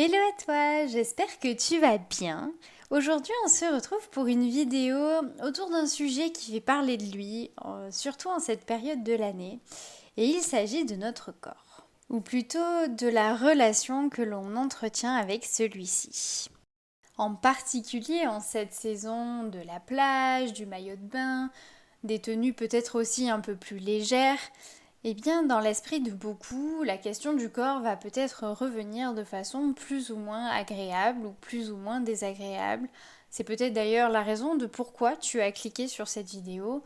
Hello à toi, j'espère que tu vas bien. Aujourd'hui, on se retrouve pour une vidéo autour d'un sujet qui fait parler de lui, surtout en cette période de l'année, et il s'agit de notre corps, ou plutôt de la relation que l'on entretient avec celui-ci. En particulier en cette saison de la plage, du maillot de bain, des tenues peut-être aussi un peu plus légères, eh bien, dans l'esprit de beaucoup, la question du corps va peut-être revenir de façon plus ou moins agréable ou plus ou moins désagréable. C'est peut-être d'ailleurs la raison de pourquoi tu as cliqué sur cette vidéo,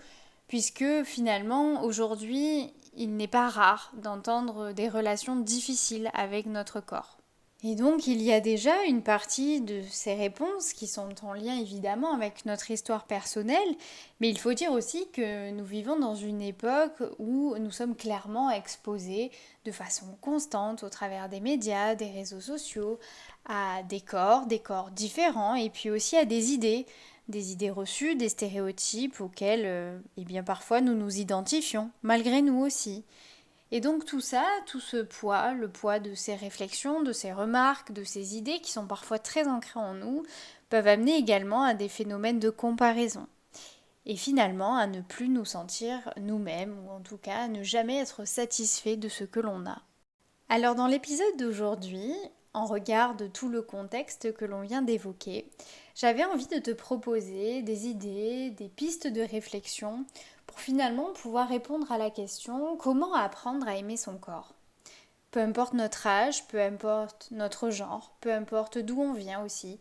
puisque finalement, aujourd'hui, il n'est pas rare d'entendre des relations difficiles avec notre corps. Et donc, il y a déjà une partie de ces réponses qui sont en lien évidemment avec notre histoire personnelle, mais il faut dire aussi que nous vivons dans une époque où nous sommes clairement exposés de façon constante au travers des médias, des réseaux sociaux, à des corps différents, et puis aussi à des idées reçues, des stéréotypes auxquels, eh bien parfois nous nous identifions, malgré nous aussi. Et donc tout ça, tout ce poids, le poids de ces réflexions, de ces remarques, de ces idées qui sont parfois très ancrées en nous, peuvent amener également à des phénomènes de comparaison. Et finalement à ne plus nous sentir nous-mêmes, ou en tout cas à ne jamais être satisfait de ce que l'on a. Alors dans l'épisode d'aujourd'hui, en regard de tout le contexte que l'on vient d'évoquer, j'avais envie de te proposer des idées, des pistes de réflexion pour finalement pouvoir répondre à la question comment apprendre à aimer son corps. Peu importe notre âge, peu importe notre genre, peu importe d'où on vient aussi,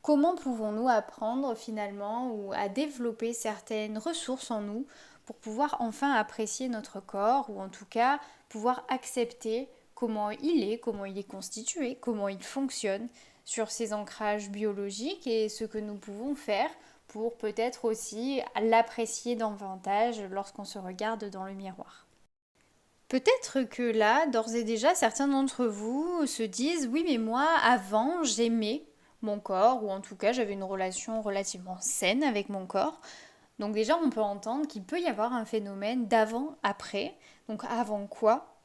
comment pouvons-nous apprendre finalement ou à développer certaines ressources en nous pour pouvoir enfin apprécier notre corps ou en tout cas pouvoir accepter comment il est constitué, comment il fonctionne sur ses ancrages biologiques et ce que nous pouvons faire pour peut-être aussi l'apprécier davantage lorsqu'on se regarde dans le miroir. Peut-être que là, d'ores et déjà, certains d'entre vous se disent oui, mais moi, avant, j'aimais mon corps, ou en tout cas, j'avais une relation relativement saine avec mon corps. Donc déjà, on peut entendre qu'il peut y avoir un phénomène d'avant-après. Donc avant quoi?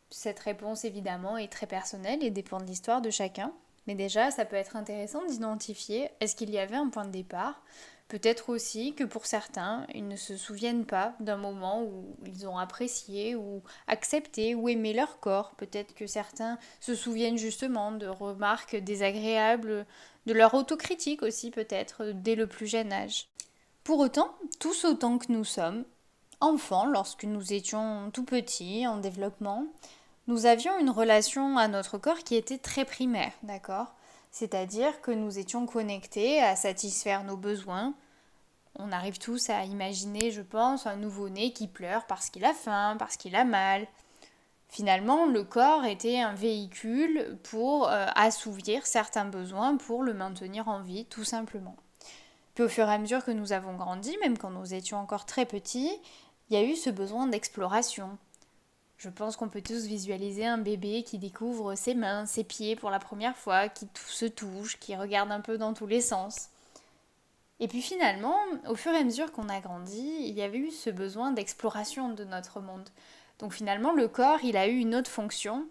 Cette réponse, évidemment, est très personnelle et dépend de l'histoire de chacun. Mais déjà, ça peut être intéressant d'identifier est-ce qu'il y avait un point de départ. Peut-être aussi que pour certains, ils ne se souviennent pas d'un moment où ils ont apprécié ou accepté ou aimé leur corps. Peut-être que certains se souviennent justement de remarques désagréables, de leur autocritique aussi peut-être dès le plus jeune âge. Pour autant, tous autant que nous sommes, enfants, lorsque nous étions tout petits, en développement, nous avions une relation à notre corps qui était très primaire, d'accord? C'est-à-dire que nous étions connectés à satisfaire nos besoins. On arrive tous à imaginer, je pense, un nouveau-né qui pleure parce qu'il a faim, parce qu'il a mal. Finalement, le corps était un véhicule pour assouvir certains besoins, pour le maintenir en vie, tout simplement. Puis au fur et à mesure que nous avons grandi, même quand nous étions encore très petits, il y a eu ce besoin d'exploration. Je pense qu'on peut tous visualiser un bébé qui découvre ses mains, ses pieds pour la première fois, qui se touche, qui regarde un peu dans tous les sens. Et puis finalement, au fur et à mesure qu'on a grandi, il y avait eu ce besoin d'exploration de notre monde. Donc finalement, le corps, il a eu une fonction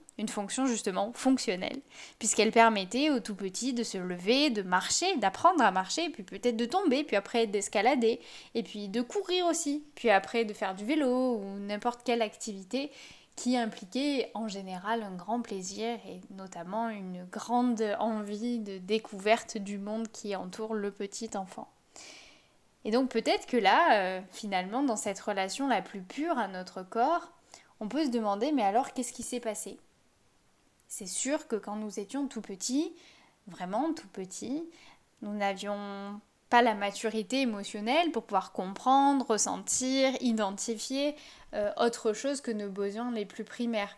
justement fonctionnelle, puisqu'elle permettait aux tout petits de se lever, de marcher, d'apprendre à marcher, puis peut-être de tomber, puis après d'escalader, et puis de courir aussi, puis après de faire du vélo ou n'importe quelle activité qui impliquait en général un grand plaisir et notamment une grande envie de découverte du monde qui entoure le petit enfant. Et donc peut-être que là, finalement, dans cette relation la plus pure à notre corps, on peut se demander, mais alors qu'est-ce qui s'est passé? C'est sûr que quand nous étions tout petits, vraiment tout petits, nous n'avions pas la maturité émotionnelle pour pouvoir comprendre, ressentir, identifier autre chose que nos besoins les plus primaires.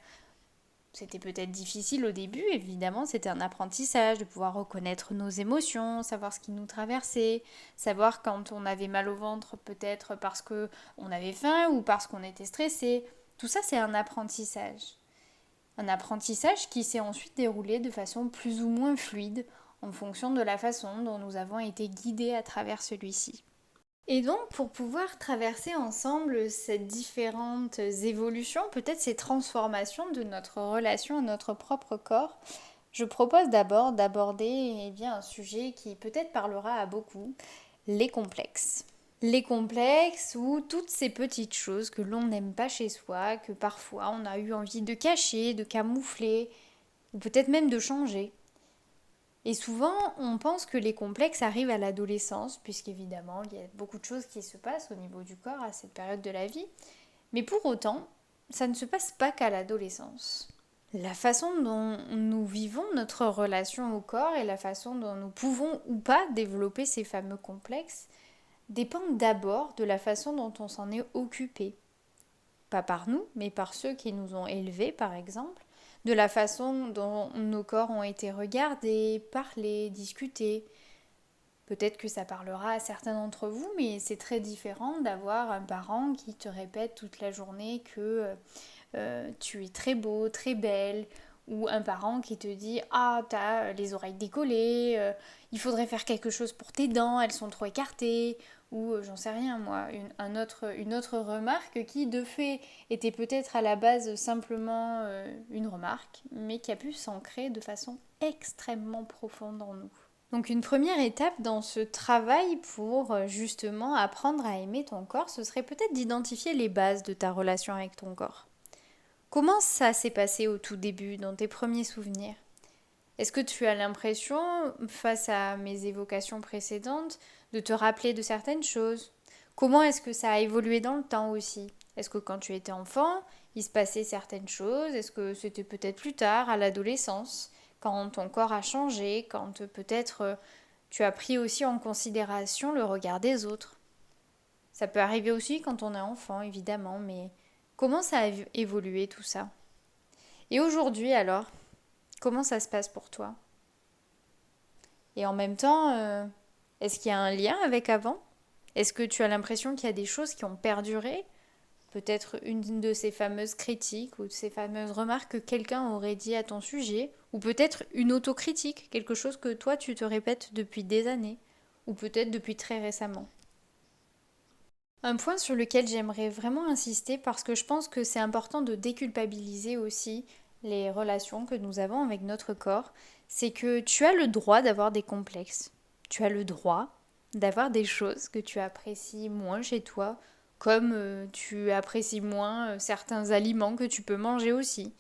C'était peut-être difficile au début, évidemment, c'était un apprentissage de pouvoir reconnaître nos émotions, savoir ce qui nous traversait, savoir quand on avait mal au ventre peut-être parce que on avait faim ou parce qu'on était stressé. Tout ça, c'est un apprentissage. Un apprentissage qui s'est ensuite déroulé de façon plus ou moins fluide en fonction de la façon dont nous avons été guidés à travers celui-ci. Et donc, pour pouvoir traverser ensemble ces différentes évolutions, peut-être ces transformations de notre relation à notre propre corps, je propose d'abord d'aborder un sujet qui peut-être parlera à beaucoup, les complexes. Les complexes ou toutes ces petites choses que l'on n'aime pas chez soi, que parfois on a eu envie de cacher, de camoufler, ou peut-être même de changer. Et souvent, on pense que les complexes arrivent à l'adolescence, puisqu'évidemment, il y a beaucoup de choses qui se passent au niveau du corps à cette période de la vie. Mais pour autant, ça ne se passe pas qu'à l'adolescence. La façon dont nous vivons notre relation au corps et la façon dont nous pouvons ou pas développer ces fameux complexes dépendent d'abord de la façon dont on s'en est occupé. Pas par nous, mais par ceux qui nous ont élevés, par exemple, de la façon dont nos corps ont été regardés, parlés, discutés. Peut-être que ça parlera à certains d'entre vous, mais c'est très différent d'avoir un parent qui te répète toute la journée que tu es très beau, très belle, ou un parent qui te dit ah t'as les oreilles décollées, il faudrait faire quelque chose pour tes dents, elles sont trop écartées, ou j'en sais rien moi, une autre remarque qui de fait était peut-être à la base simplement une remarque, mais qui a pu s'ancrer de façon extrêmement profonde en nous. Donc une première étape dans ce travail pour justement apprendre à aimer ton corps, ce serait peut-être d'identifier les bases de ta relation avec ton corps. Comment ça s'est passé au tout début, dans tes premiers souvenirs? Est-ce que tu as l'impression, face à mes évocations précédentes, de te rappeler de certaines choses? Comment est-ce que ça a évolué dans le temps aussi? Est-ce que quand tu étais enfant, il se passait certaines choses? Est-ce que c'était peut-être plus tard, à l'adolescence, quand ton corps a changé, quand peut-être tu as pris aussi en considération le regard des autres? Ça peut arriver aussi quand on est enfant, évidemment, mais comment ça a évolué tout ça? Et aujourd'hui alors, comment ça se passe pour toi? Et en même temps, est-ce qu'il y a un lien avec avant? Est-ce que tu as l'impression qu'il y a des choses qui ont perduré? Peut-être une de ces fameuses critiques ou de ces fameuses remarques que quelqu'un aurait dit à ton sujet, ou peut-être une autocritique, quelque chose que toi tu te répètes depuis des années, ou peut-être depuis très récemment. Un point sur lequel j'aimerais vraiment insister parce que je pense que c'est important de déculpabiliser aussi les relations que nous avons avec notre corps, c'est que tu as le droit d'avoir des complexes. Tu as le droit d'avoir des choses que tu apprécies moins chez toi, comme tu apprécies moins certains aliments que tu peux manger aussi.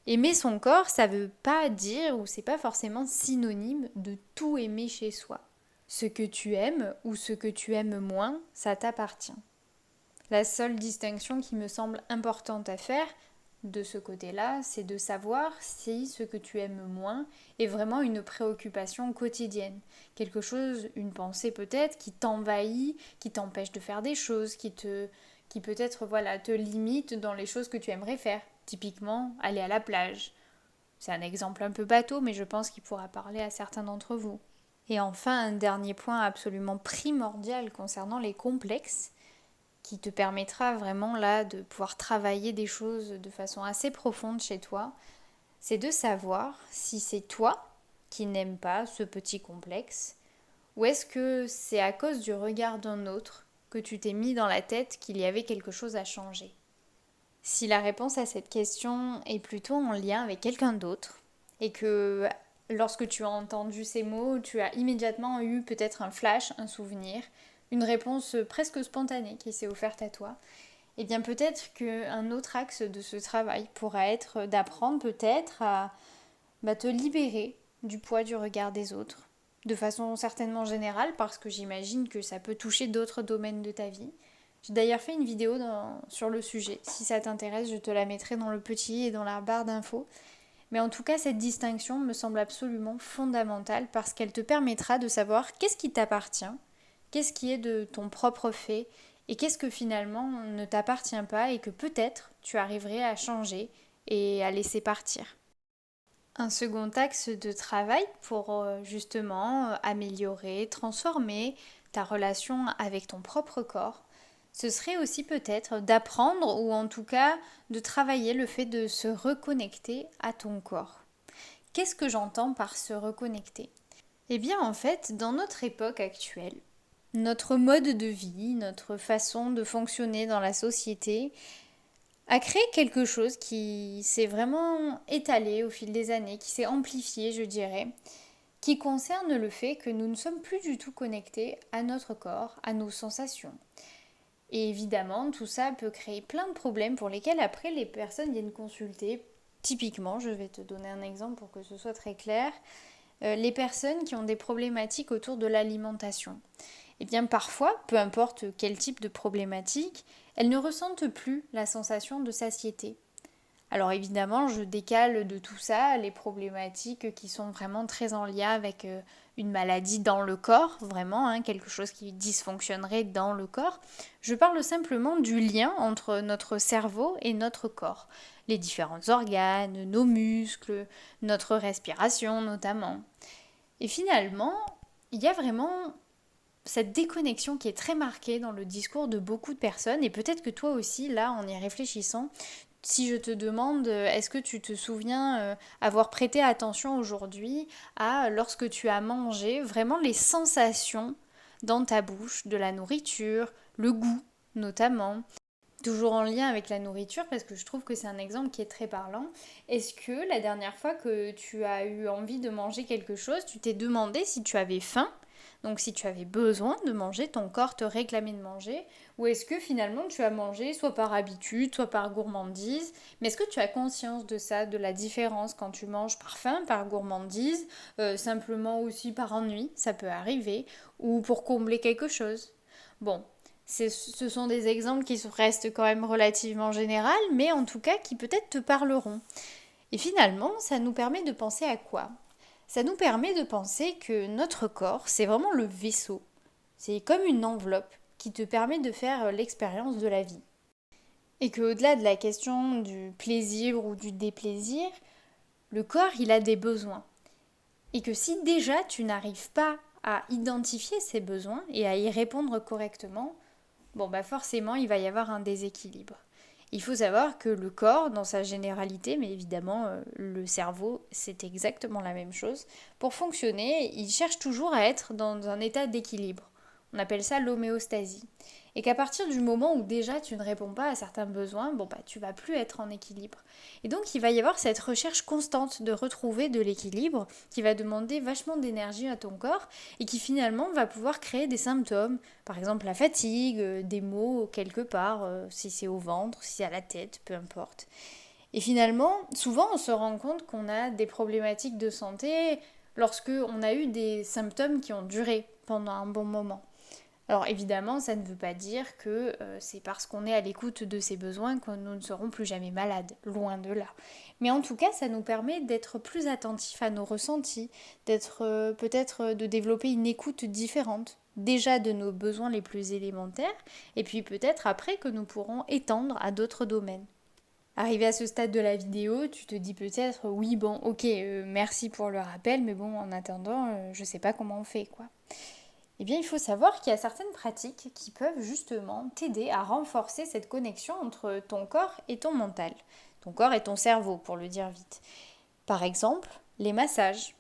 Aimer son corps, ça veut pas dire ou c'est pas forcément synonyme de tout aimer chez soi. Ce que tu aimes ou ce que tu aimes moins, ça t'appartient. La seule distinction qui me semble importante à faire de ce côté-là, c'est de savoir si ce que tu aimes moins est vraiment une préoccupation quotidienne. Quelque chose, une pensée peut-être, qui t'envahit, qui t'empêche de faire des choses, qui peut-être voilà, te limite dans les choses que tu aimerais faire. Typiquement, aller à la plage. C'est un exemple un peu bateau, mais je pense qu'il pourra parler à certains d'entre vous. Et enfin, un dernier point absolument primordial concernant les complexes, qui te permettra vraiment là de pouvoir travailler des choses de façon assez profonde chez toi, c'est de savoir si c'est toi qui n'aimes pas ce petit complexe, ou est-ce que c'est à cause du regard d'un autre que tu t'es mis dans la tête qu'il y avait quelque chose à changer. Si la réponse à cette question est plutôt en lien avec quelqu'un d'autre, et que lorsque tu as entendu ces mots, tu as immédiatement eu peut-être un flash, un souvenir, une réponse presque spontanée qui s'est offerte à toi, et bien peut-être qu'un autre axe de ce travail pourra être d'apprendre peut-être à te libérer du poids du regard des autres, de façon certainement générale, parce que j'imagine que ça peut toucher d'autres domaines de ta vie. J'ai d'ailleurs fait une vidéo sur le sujet. Si ça t'intéresse, je te la mettrai dans le petit et dans la barre d'infos. Mais en tout cas, cette distinction me semble absolument fondamentale parce qu'elle te permettra de savoir qu'est-ce qui t'appartient, qu'est-ce qui est de ton propre fait et qu'est-ce que finalement ne t'appartient pas et que peut-être tu arriverais à changer et à laisser partir. Un second axe de travail pour justement améliorer, transformer ta relation avec ton propre corps, ce serait aussi peut-être d'apprendre ou en tout cas de travailler le fait de se reconnecter à ton corps. Qu'est-ce que j'entends par se reconnecter? Eh bien en fait, dans notre époque actuelle, notre mode de vie, notre façon de fonctionner dans la société a créé quelque chose qui s'est vraiment étalé au fil des années, qui s'est amplifié, je dirais, qui concerne le fait que nous ne sommes plus du tout connectés à notre corps, à nos sensations. Et évidemment, tout ça peut créer plein de problèmes pour lesquels après les personnes viennent consulter. Typiquement, je vais te donner un exemple pour que ce soit très clair, les personnes qui ont des problématiques autour de l'alimentation. Eh bien parfois, peu importe quel type de problématique, elles ne ressentent plus la sensation de satiété. Alors évidemment, je décale de tout ça les problématiques qui sont vraiment très en lien avec une maladie dans le corps, vraiment, hein, quelque chose qui dysfonctionnerait dans le corps. Je parle simplement du lien entre notre cerveau et notre corps, les différents organes, nos muscles, notre respiration notamment. Et finalement, il y a vraiment cette déconnexion qui est très marquée dans le discours de beaucoup de personnes, et peut-être que toi aussi, là, en y réfléchissant, si je te demande, est-ce que tu te souviens avoir prêté attention aujourd'hui à lorsque tu as mangé, vraiment les sensations dans ta bouche, de la nourriture, le goût notamment, toujours en lien avec la nourriture parce que je trouve que c'est un exemple qui est très parlant. Est-ce que la dernière fois que tu as eu envie de manger quelque chose, tu t'es demandé si tu avais faim? Donc si tu avais besoin de manger, ton corps te réclamait de manger, ou est-ce que finalement tu as mangé soit par habitude, soit par gourmandise, mais est-ce que tu as conscience de ça, de la différence quand tu manges par faim, par gourmandise, simplement aussi par ennui, ça peut arriver, ou pour combler quelque chose? Bon, ce sont des exemples qui restent quand même relativement généraux, mais en tout cas qui peut-être te parleront. Et finalement, ça nous permet de penser à quoi? Ça nous permet de penser que notre corps, c'est vraiment le vaisseau. C'est comme une enveloppe qui te permet de faire l'expérience de la vie. Et qu'au-delà de la question du plaisir ou du déplaisir, le corps, il a des besoins. Et que si déjà tu n'arrives pas à identifier ces besoins et à y répondre correctement, bon bah forcément il va y avoir un déséquilibre. Il faut savoir que le corps, dans sa généralité, mais évidemment le cerveau, c'est exactement la même chose, pour fonctionner, il cherche toujours à être dans un état d'équilibre. On appelle ça l'homéostasie. Et qu'à partir du moment où déjà tu ne réponds pas à certains besoins, bon bah tu vas plus être en équilibre. Et donc il va y avoir cette recherche constante de retrouver de l'équilibre qui va demander vachement d'énergie à ton corps et qui finalement va pouvoir créer des symptômes, par exemple la fatigue, des maux quelque part, si c'est au ventre, si c'est à la tête, peu importe. Et finalement, souvent on se rend compte qu'on a des problématiques de santé lorsque on a eu des symptômes qui ont duré pendant un bon moment. Alors évidemment, ça ne veut pas dire que c'est parce qu'on est à l'écoute de ses besoins que nous ne serons plus jamais malades, loin de là. Mais en tout cas, ça nous permet d'être plus attentifs à nos ressentis, d'être peut-être de développer une écoute différente, déjà de nos besoins les plus élémentaires, et puis peut-être après que nous pourrons étendre à d'autres domaines. Arrivé à ce stade de la vidéo, tu te dis peut-être oui bon ok merci pour le rappel, mais bon en attendant je sais pas comment on fait quoi. Eh bien, il faut savoir qu'il y a certaines pratiques qui peuvent justement t'aider à renforcer cette connexion entre ton corps et ton mental. Ton corps et ton cerveau, pour le dire vite. Par exemple, les massages.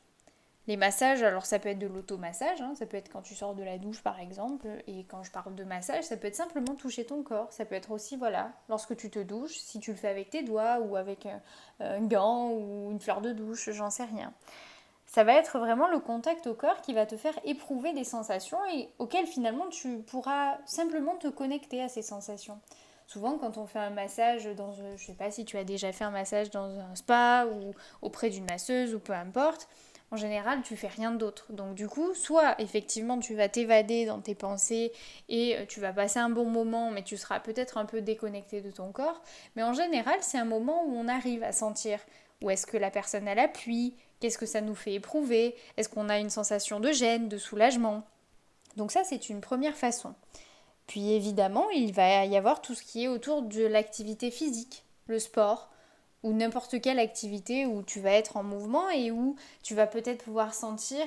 Les massages, alors ça peut être de l'automassage, hein, ça peut être quand tu sors de la douche par exemple, et quand je parle de massage, ça peut être simplement toucher ton corps, ça peut être aussi, voilà, lorsque tu te douches, si tu le fais avec tes doigts ou avec un gant ou une fleur de douche, j'en sais rien. Ça va être vraiment le contact au corps qui va te faire éprouver des sensations et auxquelles finalement tu pourras simplement te connecter à ces sensations. Souvent quand on fait un massage je sais pas si tu as déjà fait un massage dans un spa ou auprès d'une masseuse ou peu importe, en général tu fais rien d'autre. Donc du coup, soit effectivement tu vas t'évader dans tes pensées et tu vas passer un bon moment mais tu seras peut-être un peu déconnecté de ton corps, mais en général c'est un moment où on arrive à sentir où est-ce que la personne elle appuie, qu'est-ce que ça nous fait éprouver, est-ce qu'on a une sensation de gêne, de soulagement. Donc ça c'est une première façon. Puis évidemment il va y avoir tout ce qui est autour de l'activité physique, le sport, ou n'importe quelle activité où tu vas être en mouvement et où tu vas peut-être pouvoir sentir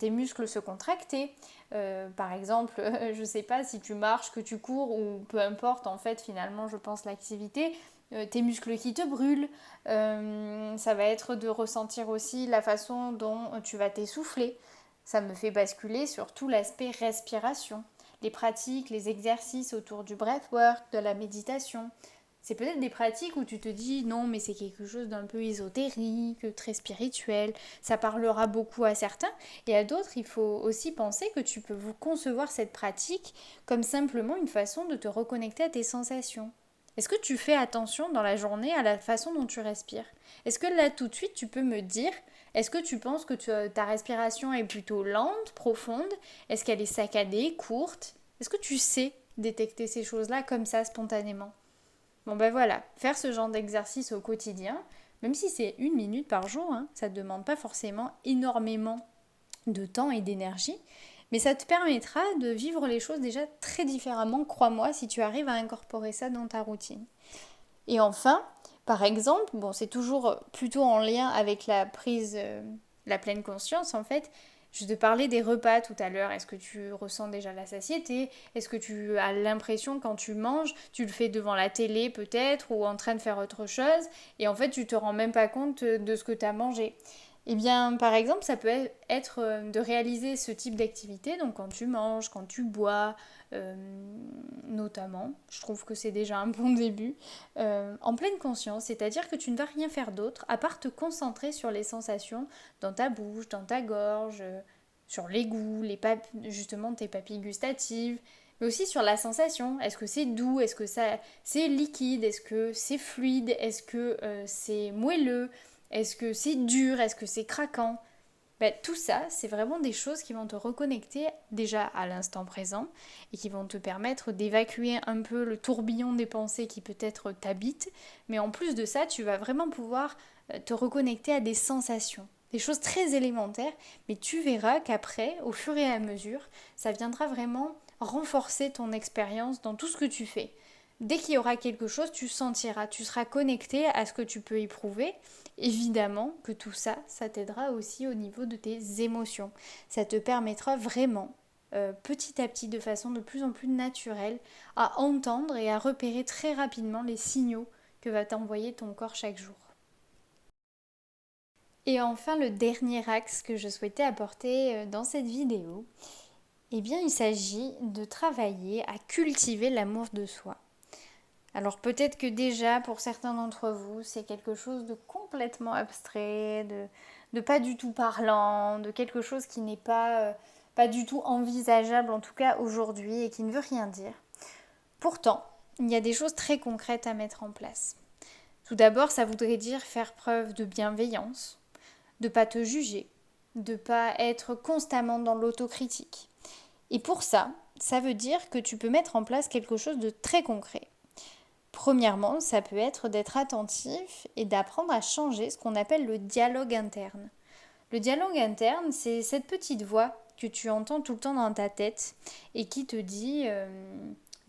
tes muscles se contracter. Par exemple, je sais pas si tu marches, que tu cours ou peu importe en fait finalement je pense l'activité, tes muscles qui te brûlent. Ça va être de ressentir aussi la façon dont tu vas t'essouffler. Ça me fait basculer sur tout l'aspect respiration. Les pratiques, les exercices autour du breathwork, de la méditation. C'est peut-être des pratiques où tu te dis non, mais c'est quelque chose d'un peu ésotérique, très spirituel, ça parlera beaucoup à certains, et à d'autres, il faut aussi penser que tu peux vous concevoir cette pratique comme simplement une façon de te reconnecter à tes sensations. Est-ce que tu fais attention dans la journée à la façon dont tu respires? Est-ce que là tout de suite tu peux me dire, est-ce que tu penses que ta respiration est plutôt lente, profonde? Est-ce qu'elle est saccadée, courte? Est-ce que tu sais détecter ces choses-là comme ça spontanément? Bon ben voilà, faire ce genre d'exercice au quotidien, même si c'est 1 minute par jour, hein, ça ne demande pas forcément énormément de temps et d'énergie, mais ça te permettra de vivre les choses déjà très différemment, crois-moi, si tu arrives à incorporer ça dans ta routine. Et enfin, par exemple, bon, c'est toujours plutôt en lien avec la prise, la pleine conscience en fait. Je te parlais des repas tout à l'heure. Est-ce que tu ressens déjà la satiété? Est-ce que tu as l'impression quand tu manges, tu le fais devant la télé peut-être ou en train de faire autre chose et en fait tu te rends même pas compte de ce que tu as mangé? Eh bien, par exemple, ça peut être de réaliser ce type d'activité, donc quand tu manges, quand tu bois, euh, notamment. Je trouve que c'est déjà un bon début. En pleine conscience, c'est-à-dire que tu ne vas rien faire d'autre à part te concentrer sur les sensations dans ta bouche, dans ta gorge, sur les goûts, justement tes papilles gustatives, mais aussi sur la sensation. Est-ce que c'est doux? Est-ce que c'est liquide? Est-ce que c'est fluide? Est-ce que c'est moelleux? Est-ce que c'est dur? Est-ce que c'est craquant? Ben, tout ça, c'est vraiment des choses qui vont te reconnecter déjà à l'instant présent et qui vont te permettre d'évacuer un peu le tourbillon des pensées qui peut-être t'habitent. Mais en plus de ça, tu vas vraiment pouvoir te reconnecter à des sensations. Des choses très élémentaires, mais tu verras qu'après, au fur et à mesure, ça viendra vraiment renforcer ton expérience dans tout ce que tu fais. Dès qu'il y aura quelque chose, tu sentiras, tu seras connecté à ce que tu peux éprouver. Évidemment que tout ça, ça t'aidera aussi au niveau de tes émotions. Ça te permettra vraiment, petit à petit, de façon de plus en plus naturelle, à entendre et à repérer très rapidement les signaux que va t'envoyer ton corps chaque jour. Et enfin, le dernier axe que je souhaitais apporter dans cette vidéo, eh bien, il s'agit de travailler à cultiver l'amour de soi. Alors peut-être que déjà pour certains d'entre vous c'est quelque chose de complètement abstrait, de pas du tout parlant, de quelque chose qui n'est pas du tout envisageable en tout cas aujourd'hui et qui ne veut rien dire. Pourtant, il y a des choses très concrètes à mettre en place. Tout d'abord, ça voudrait dire faire preuve de bienveillance, de ne pas te juger, de ne pas être constamment dans l'autocritique. Et pour ça, ça veut dire que tu peux mettre en place quelque chose de très concret. Premièrement, ça peut être d'être attentif et d'apprendre à changer ce qu'on appelle le dialogue interne. Le dialogue interne, c'est cette petite voix que tu entends tout le temps dans ta tête et qui te dit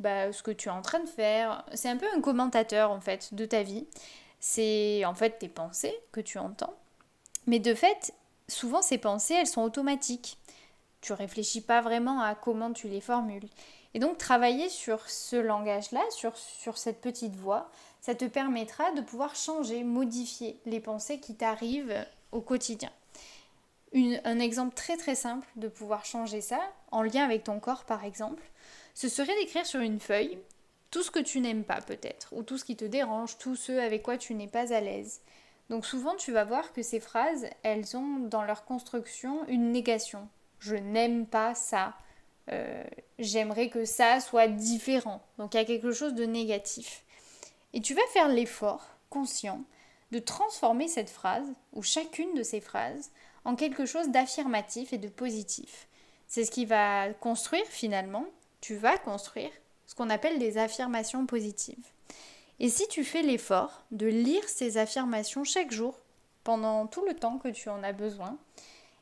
ce que tu es en train de faire. C'est un peu un commentateur en fait de ta vie. C'est en fait tes pensées que tu entends. Mais de fait, souvent ces pensées, elles sont automatiques. Tu réfléchis pas vraiment à comment tu les formules. Et donc travailler sur ce langage-là, sur cette petite voix, ça te permettra de pouvoir changer, modifier les pensées qui t'arrivent au quotidien. Un exemple très très simple de pouvoir changer ça, en lien avec ton corps par exemple, ce serait d'écrire sur une feuille tout ce que tu n'aimes pas peut-être, ou tout ce qui te dérange, tout ce avec quoi tu n'es pas à l'aise. Donc souvent tu vas voir que ces phrases, elles ont dans leur construction une négation. Je n'aime pas ça. J'aimerais que ça soit différent. Donc il y a quelque chose de négatif. Et tu vas faire l'effort conscient de transformer cette phrase, ou chacune de ces phrases, en quelque chose d'affirmatif et de positif. C'est ce qui va construire finalement, tu vas construire ce qu'on appelle des affirmations positives. Et si tu fais l'effort de lire ces affirmations chaque jour, pendant tout le temps que tu en as besoin,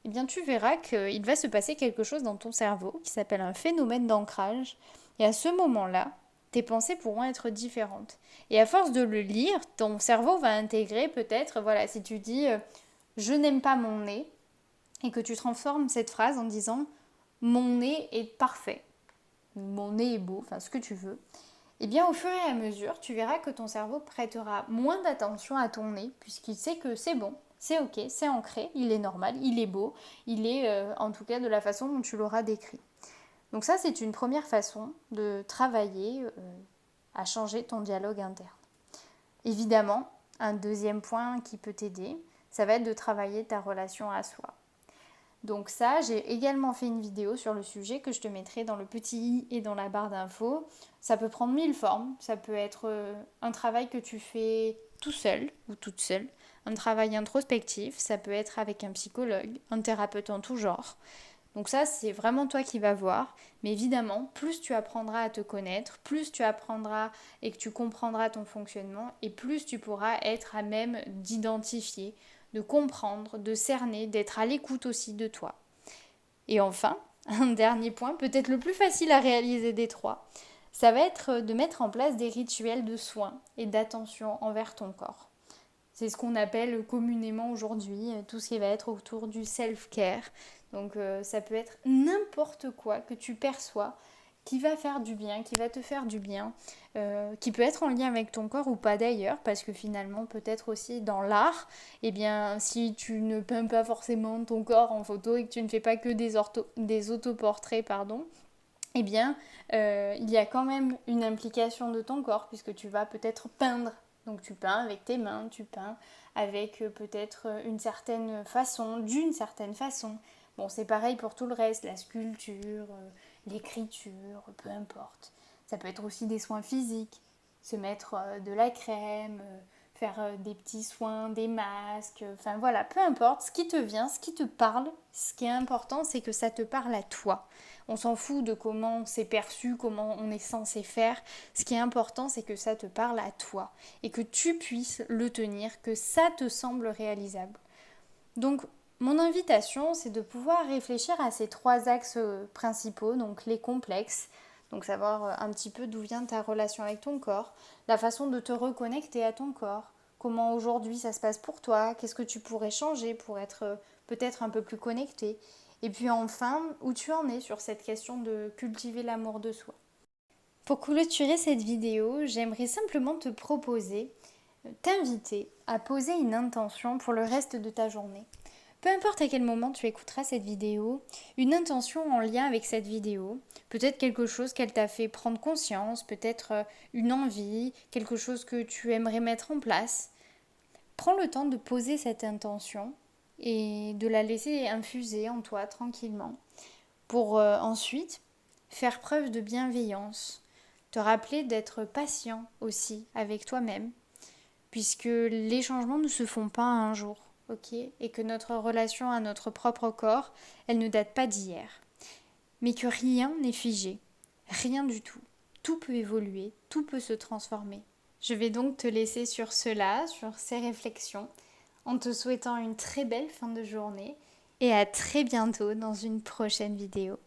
eh bien tu verras qu'il va se passer quelque chose dans ton cerveau qui s'appelle un phénomène d'ancrage. Et à ce moment-là, tes pensées pourront être différentes. Et à force de le lire, ton cerveau va intégrer peut-être, voilà, si tu dis je n'aime pas mon nez, et que tu transformes cette phrase en disant mon nez est parfait, mon nez est beau, enfin ce que tu veux, eh bien au fur et à mesure, tu verras que ton cerveau prêtera moins d'attention à ton nez, puisqu'il sait que c'est bon, c'est ok, c'est ancré, il est normal, il est beau, il est en tout cas de la façon dont tu l'auras décrit. Donc ça, c'est une première façon de travailler à changer ton dialogue interne. Évidemment, un deuxième point qui peut t'aider, ça va être de travailler ta relation à soi. Donc ça, j'ai également fait une vidéo sur le sujet que je te mettrai dans le petit i et dans la barre d'infos. Ça peut prendre mille formes. Ça peut être un travail que tu fais tout seul ou toute seule, un travail introspectif. Ça peut être avec un psychologue, un thérapeute en tout genre. Donc ça, c'est vraiment toi qui vas voir. Mais évidemment, plus tu apprendras à te connaître, plus tu apprendras et que tu comprendras ton fonctionnement, et plus tu pourras être à même d'identifier, de comprendre, de cerner, d'être à l'écoute aussi de toi. Et enfin, un dernier point, peut-être le plus facile à réaliser des trois, ça va être de mettre en place des rituels de soins et d'attention envers ton corps. C'est ce qu'on appelle communément aujourd'hui tout ce qui va être autour du self-care. Donc ça peut être n'importe quoi que tu perçois qui va faire du bien, qui va te faire du bien, qui peut être en lien avec ton corps ou pas d'ailleurs, parce que finalement peut-être aussi dans l'art, eh bien si tu ne peins pas forcément ton corps en photo et que tu ne fais pas que des autoportraits, pardon, eh bien, il y a quand même une implication de ton corps, puisque tu vas peut-être peindre. Donc tu peins avec tes mains, tu peins avec peut-être une certaine façon, d'une certaine façon. Bon, c'est pareil pour tout le reste, la sculpture, l'écriture, peu importe. Ça peut être aussi des soins physiques, se mettre de la crème, faire des petits soins, des masques, enfin voilà, peu importe, ce qui te vient, ce qui te parle, ce qui est important, c'est que ça te parle à toi. On s'en fout de comment c'est perçu, comment on est censé faire. Ce qui est important, c'est que ça te parle à toi et que tu puisses le tenir, que ça te semble réalisable. Donc, mon invitation, c'est de pouvoir réfléchir à ces trois axes principaux, donc les complexes, donc savoir un petit peu d'où vient ta relation avec ton corps, la façon de te reconnecter à ton corps, comment aujourd'hui ça se passe pour toi, qu'est-ce que tu pourrais changer pour être peut-être un peu plus connecté, et puis enfin, où tu en es sur cette question de cultiver l'amour de soi. Pour clôturer cette vidéo, j'aimerais simplement te proposer, t'inviter à poser une intention pour le reste de ta journée. Peu importe à quel moment tu écouteras cette vidéo, une intention en lien avec cette vidéo, peut-être quelque chose qu'elle t'a fait prendre conscience, peut-être une envie, quelque chose que tu aimerais mettre en place. Prends le temps de poser cette intention et de la laisser infuser en toi tranquillement pour ensuite faire preuve de bienveillance, te rappeler d'être patient aussi avec toi-même, puisque les changements ne se font pas un jour, ok? Et que notre relation à notre propre corps, elle ne date pas d'hier. Mais que rien n'est figé, rien du tout. Tout peut évoluer, tout peut se transformer. Je vais donc te laisser sur cela, sur ces réflexions, en te souhaitant une très belle fin de journée et à très bientôt dans une prochaine vidéo.